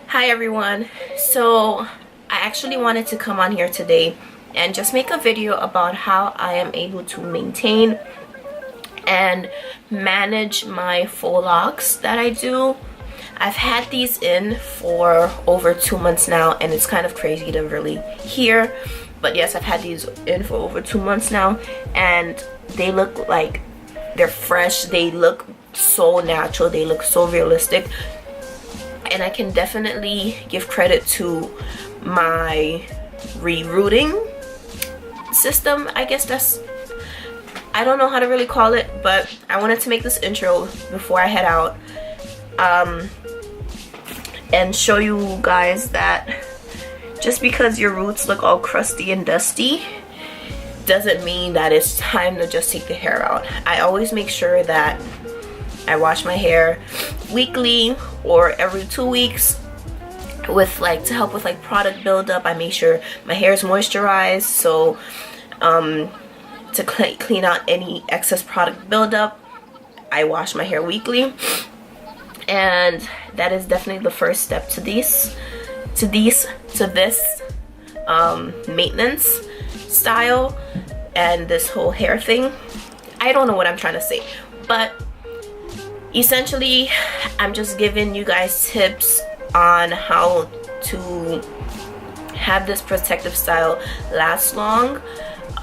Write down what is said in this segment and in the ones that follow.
Hi everyone. So I actually wanted to come on here today and just make a video about how I am able to maintain and manage my faux locks that I do. I've had these in for over 2 months now, and it's kind of crazy to really hear, but yes, I've had these in for over 2 months now, and they look like they're fresh. They look so natural, they look so realistic, and I can definitely give credit to my rerooting system. I guess I don't know how to really call it, but I wanted to make this intro before I head out and show you guys that just because your roots look all crusty and dusty doesn't mean that it's time to just take the hair out. I always make sure that I wash my hair weekly or every 2 weeks with to help with product buildup. I make sure my hair is moisturized, so to clean out any excess product buildup, I wash my hair weekly, and that is definitely the first step to this maintenance style and this whole hair thing. I don't know what I'm trying to say, but essentially I'm just giving you guys tips on how to have this protective style last long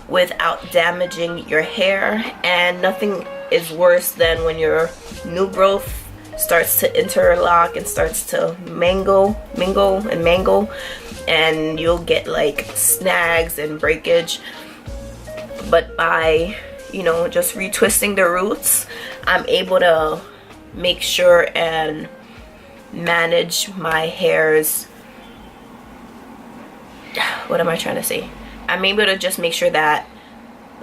without damaging your hair. And nothing is worse than when your new growth starts to interlock and starts to mingle, and you'll get snags and breakage. But by just retwisting the roots, I'm able to make sure and manage my hair's, what am I trying to say? I'm able to just make sure that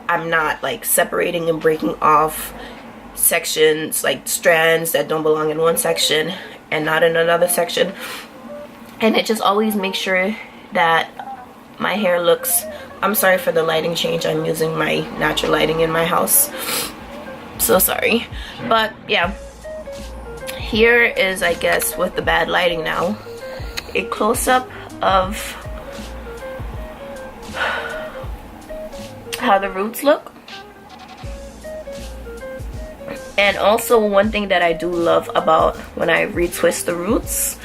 I'm not separating and breaking off sections, strands that don't belong in one section and not in another section. And it just always makes sure that my hair looks, I'm sorry for the lighting change, I'm using my natural lighting in my house, so sorry. But yeah, here is, I guess, with the bad lighting now, a close-up of how the roots look. And also, one thing that I do love about when I retwist the roots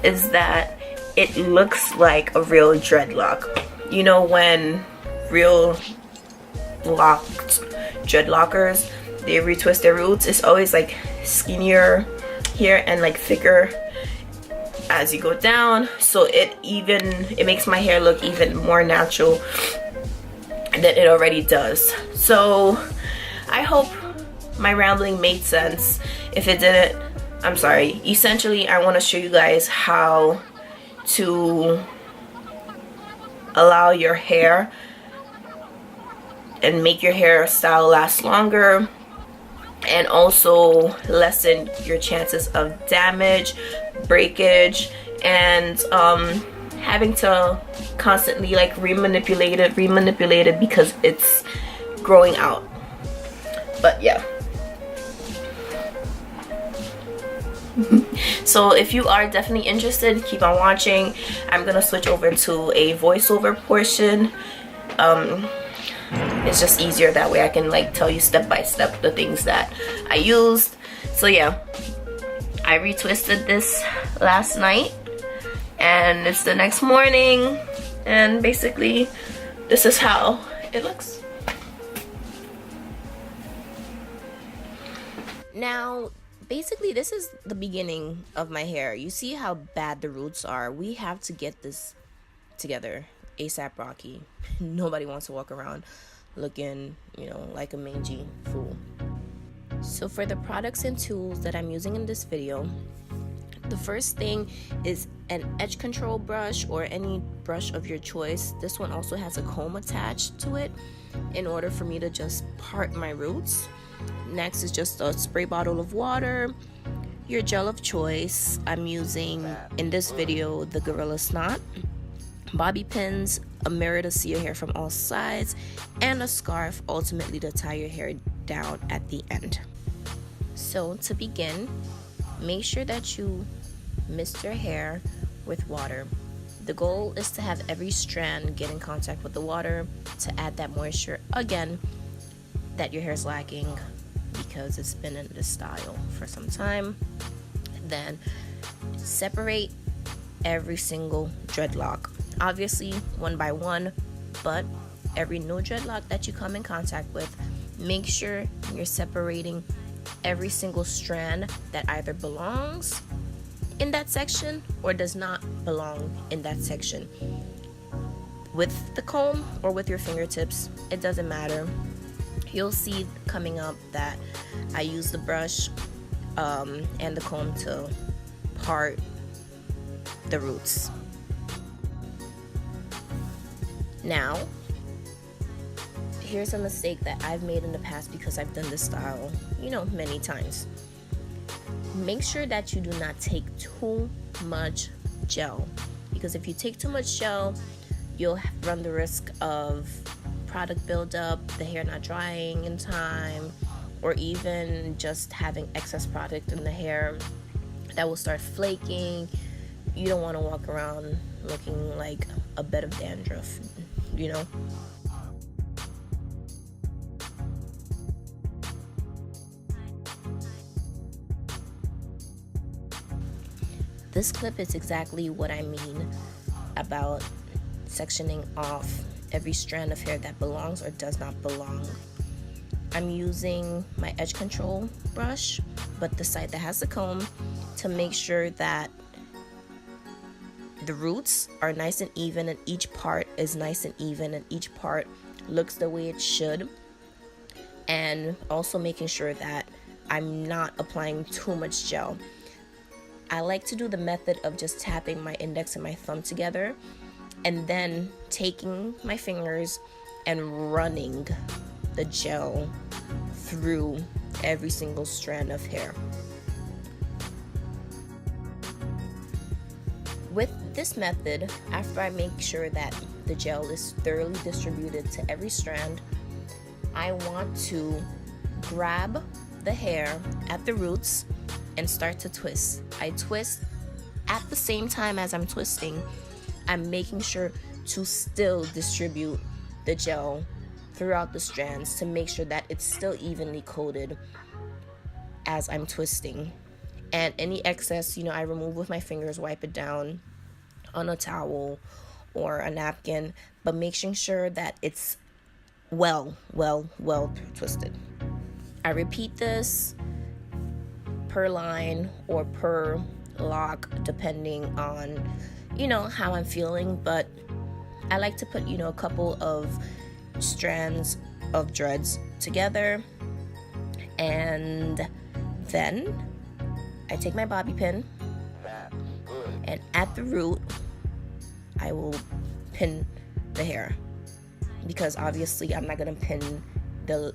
is that it looks like a real dreadlock. You know, when real locked dreadlockers, they retwist their roots, it's always skinnier here and thicker as you go down, so it makes my hair look even more natural than it already does. So I hope my rambling made sense. If it didn't, I'm sorry. Essentially, I want to show you guys how to allow your hair and make your hairstyle last longer, and also lessen your chances of damage, breakage, and having to constantly remanipulate it because it's growing out. But yeah. So if you are definitely interested, keep on watching. I'm gonna switch over to a voiceover portion. It's just easier that way. I can tell you step by step the things that I used. So yeah, I retwisted this last night and it's the next morning, and basically this is how it looks. Now basically this is the beginning of my hair. You see how bad the roots are. We have to get this together ASAP Rocky. Nobody wants to walk around looking, like a mangy fool. So for the products and tools that I'm using in this video, the first thing is an edge control brush or any brush of your choice. This one also has a comb attached to it in order for me to just part my roots. Next is just a spray bottle of water, your gel of choice. I'm using in this video the Gorilla Snot, bobby pins, a mirror to see your hair from all sides, and a scarf ultimately to tie your hair down at the end. So to begin, make sure that you mist your hair with water. The goal is to have every strand get in contact with the water to add that moisture again that your hair is lacking because it's been in this style for some time. Then separate every single dreadlock, obviously one by one, but every new dreadlock that you come in contact with, make sure you're separating every single strand that either belongs in that section or does not belong in that section. With the comb or with your fingertips, it doesn't matter. You'll see coming up that I use the brush and the comb to part the roots. Now, here's a mistake that I've made in the past because I've done this style, many times. Make sure that you do not take too much gel, because if you take too much gel, you'll run the risk of product buildup, the hair not drying in time, or even just having excess product in the hair that will start flaking. You don't want to walk around looking like a bed of dandruff, This clip is exactly what I mean about sectioning off every strand of hair that belongs or does not belong. I'm using my edge control brush, but the side that has the comb, to make sure that the roots are nice and even and each part is nice and even and each part looks the way it should. And also making sure that I'm not applying too much gel. I like to do the method of just tapping my index and my thumb together and then taking my fingers and running the gel through every single strand of hair. With this method, after I make sure that the gel is thoroughly distributed to every strand, I want to grab the hair at the roots and start to twist. I twist at the same time as I'm twisting. I'm making sure to still distribute the gel throughout the strands to make sure that it's still evenly coated as I'm twisting. And any excess, I remove with my fingers, wipe it down on a towel or a napkin, but making sure that it's well twisted. I repeat this per line or per lock depending on how I'm feeling, but I like to put a couple of strands of dreads together, and then I take my bobby pin and at the root I will pin the hair, because obviously I'm not going to pin the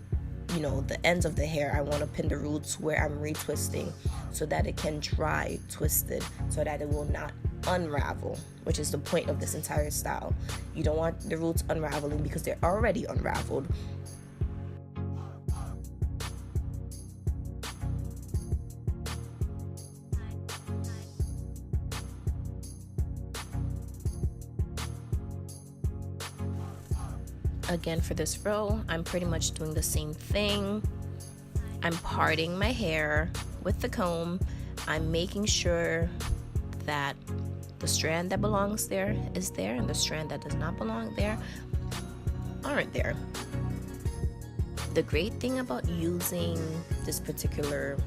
ends of the hair. I want to pin the roots where I'm retwisting so that it can dry twisted, so that it will not unravel, which is the point of this entire style. You don't want the roots unraveling because they're already unraveled. Again, for this row, I'm pretty much doing the same thing. I'm parting my hair with the comb. I'm making sure that the strand that belongs there is there and the strand that does not belong there aren't there. The great thing about using this particular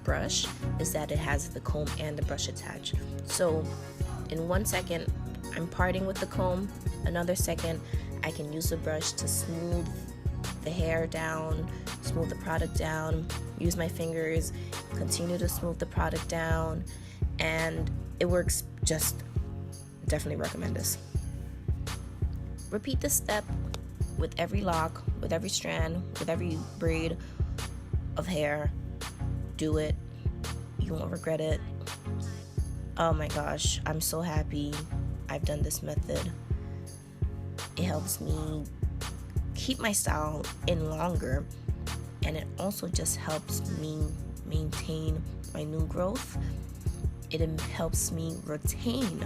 brush is that it has the comb and the brush attached. So in 1 second, I'm parting with the comb. Another second, I can use the brush to smooth the hair down, smooth the product down, use my fingers, continue to smooth the product down, and it works. Just definitely recommend this. Repeat this step with every lock, with every strand, with every braid of hair. Do it. You won't regret it. Oh my gosh, I'm so happy I've done this method. It helps me keep my style in longer, and it also just helps me maintain my new growth it helps me retain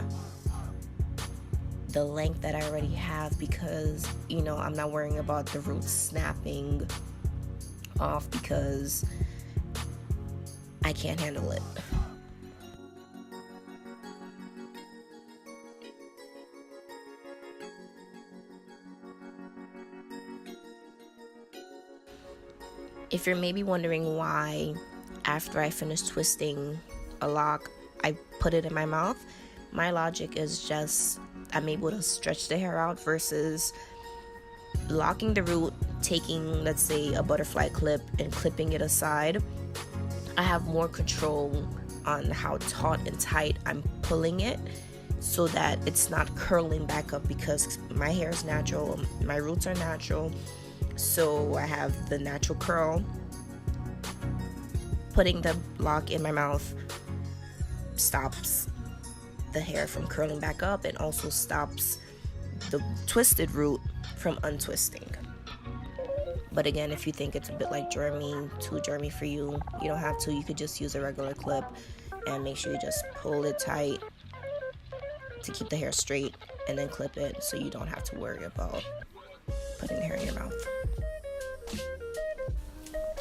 the length that I already have, because you know, I'm not worrying about the roots snapping off because I can't handle it. If you're maybe wondering why after I finish twisting a lock I put it in my mouth, my logic is just I'm able to stretch the hair out versus locking the root, taking, let's say, a butterfly clip and clipping it aside. I have more control on how taut and tight I'm pulling it so that it's not curling back up, because my hair is natural, my roots are natural, so I have the natural curl. Putting the lock in my mouth stops the hair from curling back up and also stops the twisted root from untwisting. But again, if you think it's a bit like germy, too germy for you, you don't have to. You could just use a regular clip and make sure you just pull it tight to keep the hair straight and then clip it so you don't have to worry about putting the hair in your mouth.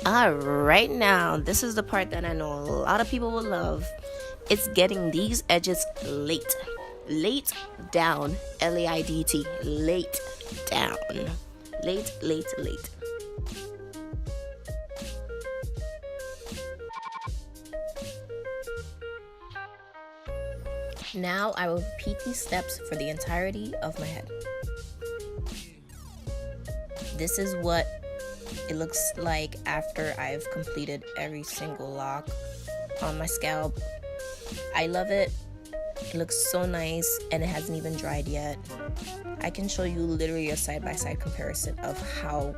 Alright, now this is the part that I know a lot of people will love. It's getting these edges late down, L-A-I-D-T, late down, late. Now I will repeat these steps for the entirety of my head. This is what it looks like after I've completed every single lock on my scalp. I love it. It looks so nice and it hasn't even dried yet. I can show you literally a side-by-side comparison of how,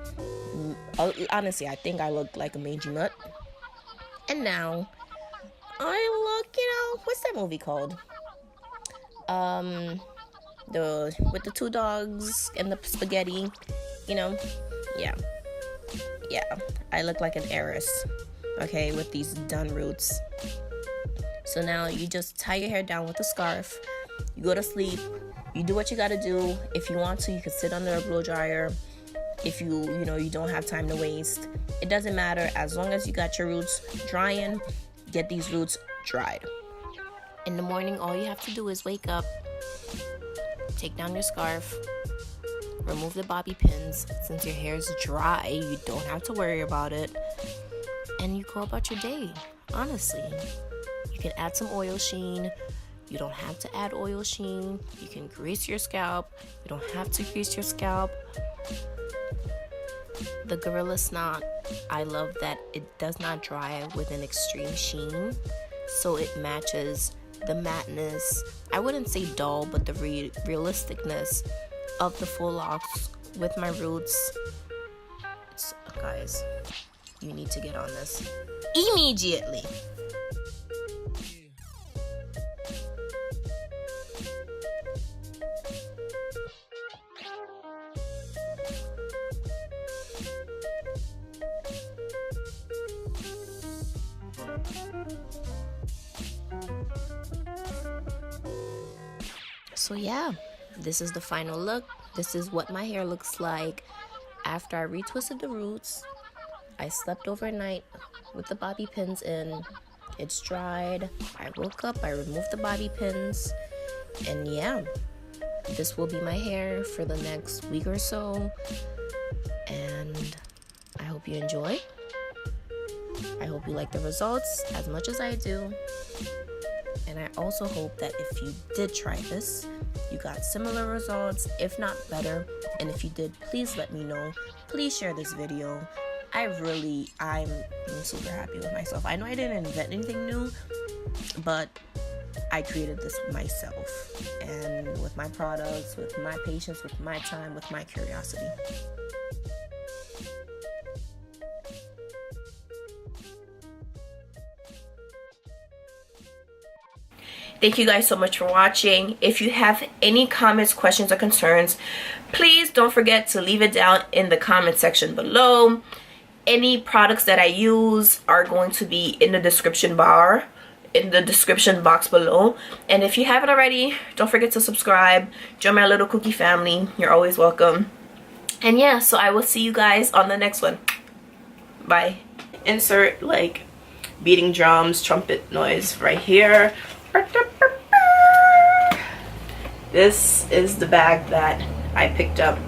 honestly, I think I look like a mangy nut. And now I look, what's that movie called? With the two dogs and the spaghetti, yeah, I look like an heiress, okay, with these done roots. So now you just tie your hair down with a scarf, you go to sleep, you do what you gotta do. If you want to, you can sit under a blow dryer. If you don't have time to waste, it doesn't matter. As long as you got your roots drying, get these roots dried. In the morning, all you have to do is wake up, take down your scarf, remove the bobby pins. Since your hair is dry, you don't have to worry about it, and you go about your day. Honestly, you can add some oil sheen. You don't have to add oil sheen. You can grease your scalp. You don't have to grease your scalp. The Gorilla Snot, I love that it does not dry with an extreme sheen, so it matches the mateness, I wouldn't say dull, but the realisticness of the full locks with my roots. Guys, you need to get on this immediately. So yeah, this is the final look. This is what my hair looks like after I retwisted the roots. I slept overnight with the bobby pins in. It's dried. I woke up, I removed the bobby pins, and yeah, this will be my hair for the next week or so. And I hope you enjoy. I hope you like the results as much as I do. And I also hope that if you did try this, you got similar results, if not better. And if you did, please let me know. Please share this video. I'm super happy with myself. I know I didn't invent anything new, but I created this myself. And with my products, with my patience, with my time, with my curiosity. Thank you guys so much for watching. If you have any comments, questions, or concerns, please don't forget to leave it down in the comment section below. Any products that I use are going to be in the description bar in the description box below. And if you haven't already, don't forget to subscribe. Join my little cookie family. You're always welcome. And yeah, so I will see you guys on the next one. Bye. Insert like beating drums, trumpet noise right here. This is the bag that I picked up